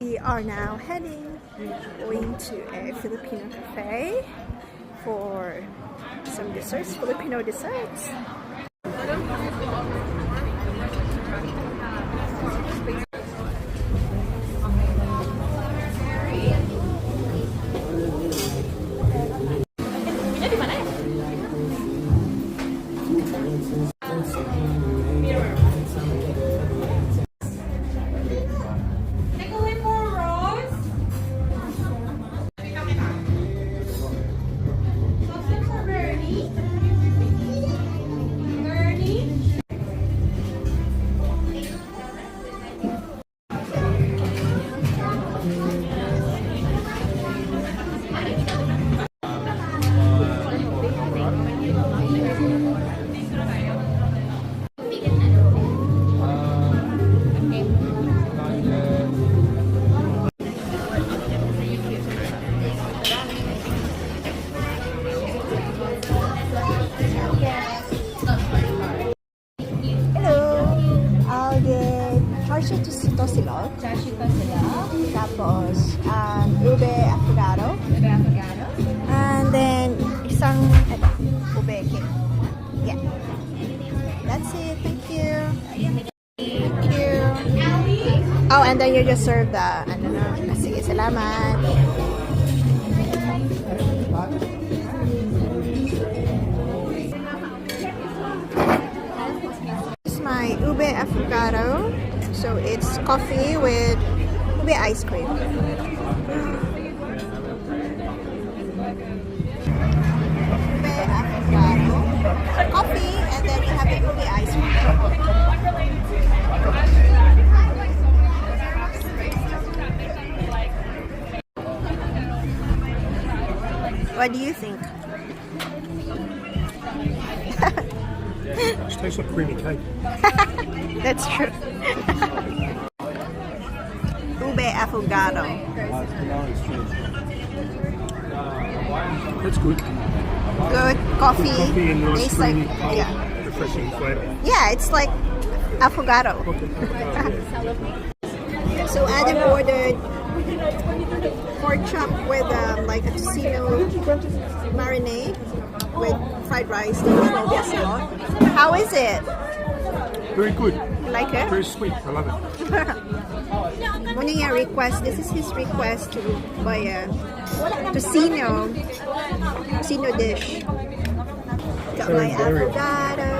We are now going to a Filipino cafe for some desserts, Filipino desserts. Char siya tosilog. Tapos, ube afogado. And then, isang, ube cake. Yeah. That's it. Thank you. Thank you. Oh, and then you just serve the, sige, salamat. This is my ube afogado. So it's coffee with ube ice cream. Ube afogado, coffee, and then you have the ube ice cream. What do you think? It tastes like creamy cake. That's true. Ube afogado. That's good. Good coffee. Coffee and nice Tastes like, creamy, cold, yeah. refreshing flavour. Yeah, it's like afogado. So Adam ordered pork chop with like a tocino marinade with fried rice and salad. How is it? Very good. You like it? Very sweet. I love it. One of your request. This is his request to buy a tocino dish. Got my avocado.